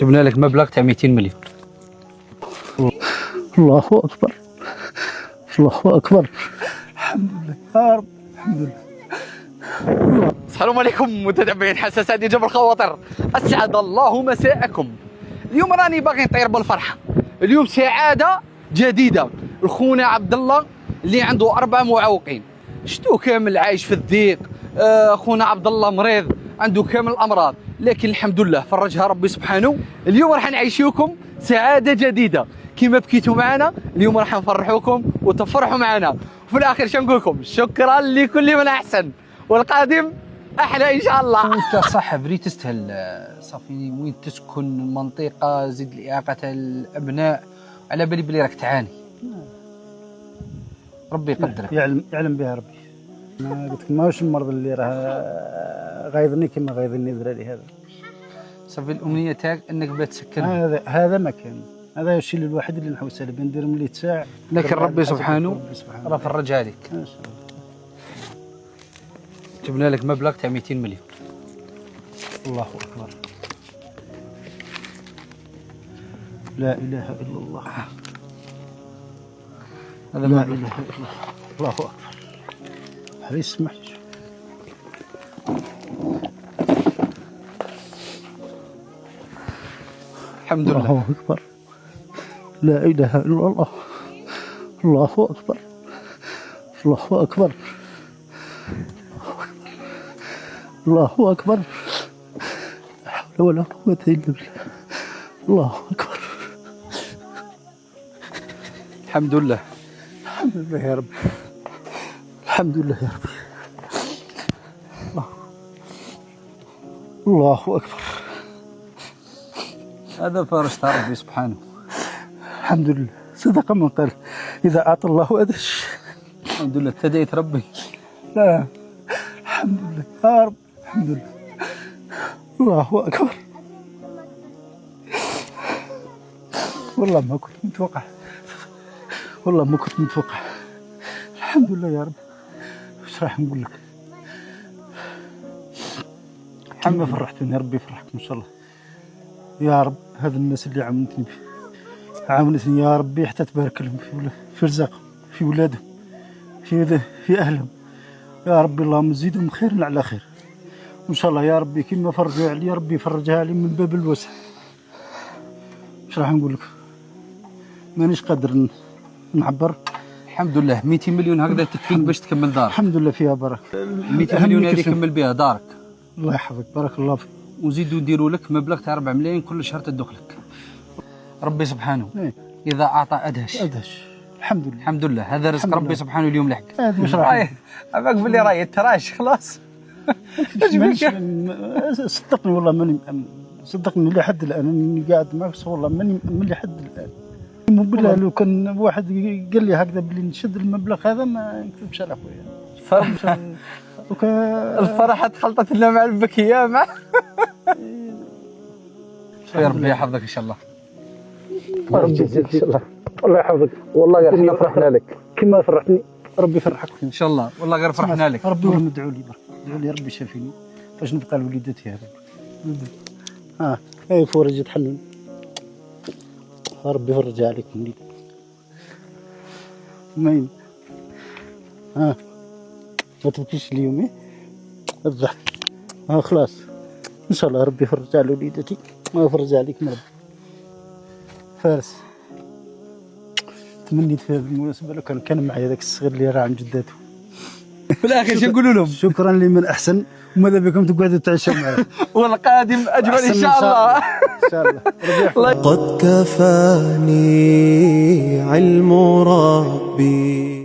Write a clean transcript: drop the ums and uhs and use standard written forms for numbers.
جبنا لك مبلغ تاع 200 مليون. الله اكبر، الله اكبر. الحمد لله يا رب، الحمد لله. السلام عليكم متتبعين حساسات جبر الخواطر، اسعد الله مساءكم. اليوم راني باغي نطير بالفرحه. اليوم سعاده جديده لخونا عبد الله اللي عنده 4 معوقين. شتو كامل عايش في الضيق. خونا عبد الله مريض عنده كامل الامراض، لكن الحمد لله فرجها ربي سبحانه. اليوم راح نعيشوكم سعاده جديده كما بكيتوا معنا. اليوم راح نفرحوكم وتفرحوا معنا، وفي الاخر شنقول لكم شكرا لكل من احسن، والقادم احلى ان شاء الله. انت صح بري تستاهل صافي. وين تسكن المنطقه، زيد الاعاقه تاع الابناء، على بالي بلي راك تعاني. ربي يقدرك. يعلم بها ربي. ما قلت لك ماهوش المرض اللي راه غايضني كما غايضني دراري. هذا صافي الامنيه تاعك انك بتسكن. هذا ما كان. هذا الشيء الوحيد اللي نحوس عليه، بندير ملي تساع. لكن ربي سبحانه راه فرج عليك. ما شاء الله. جبنا لك مبلغ تاع 200 مليون. الله اكبر، لا اله الا الله. هذا لا مبلغ. اله الا الله. الله اكبر. هذه اسمح لي. الحمد لله. الله اكبر، لا اله الا الله. الله اكبر، الله اكبر، الله اكبر. لا حول ولا قوة الا بالله. الله اكبر. الحمد لله. الحمد لله يا رب، الحمد لله يا رب. الله اكبر. هذا فرج تاع ربي سبحانه. الحمد لله. صدق من قال اذا اعطى الله ادهش. الحمد لله ابتديت ربي. لا الحمد لله يا رب، الحمد لله. الله اكبر. والله ما كنت متوقع، والله ما كنت متوقع. الحمد لله يا رب. واش راح نقول لك؟ كما فرحتني ربي يفرحكم ان شاء الله يا رب. هذا الناس اللي عاونتني يا ربي حتى تبارك لهم في رزقهم، في ولادهم، في اهلهم يا ربي. اللهم زيدهم خير على خير وان شاء الله يا ربي. كما فرجوا علي ربي يفرجها علي من باب الوسع. واش راح نقول لك؟ مانيش قادر نعبر. الحمد لله 200 مليون هكذا تكفيك باش تكمل دارك. الحمد لله فيها بركه. 200 مليون هذه كمل بها دارك. الله يحفظك، بارك الله فيك. وزيدوا نديروا لك مبلغ تاع 4 ملايين كل شهر تدخلك. ربي سبحانه إيه؟ اذا اعطى ادهش. الحمد لله، الحمد لله. هذا رزق الحمد ربي لله. سبحانه اليوم لحق. واش راح عباك بلي راهي تراش خلاص. صدقني والله ماني صدقني لحد الان اني قاعد معك، والله ماني مأمن لحد الان. بالله لو كان واحد قال لي هكذا بلي نشد المبلغ هذا ما نكذبش على خويا. الفرحه تخلطت لنا مع البكيه مع. يا ربي يحفظك ان شاء الله. ربي يجزيك ان شاء الله. الله يحفظك. والله غير احنا فرحنا لك كما فرحتني ربي يفرحك ان شاء الله. والله غير فرحنا لك. ربي ندعوا لي برك، ادعوا لي ربي شافيني باش نبقى لوليداتي هذا. اي فرجت حل. ربي يفرجها عليك وليدك. مين ما تبكيش اليوم. الضحك خلاص ان شاء الله ربي يفرج على وليدتي ويفرج عليك من ربي. فارس تمنيت في هذه المناسبه لو كان معي هذاك الصغير اللي راه عند جداته. في الاخر شنو نقولوا لهم؟ شكرا لمن احسن، وماذا بكم تقعدوا تعيشوا معي. والقادم اجمل ان شاء الله. ان شاء الله. قد كفاني علم ربي.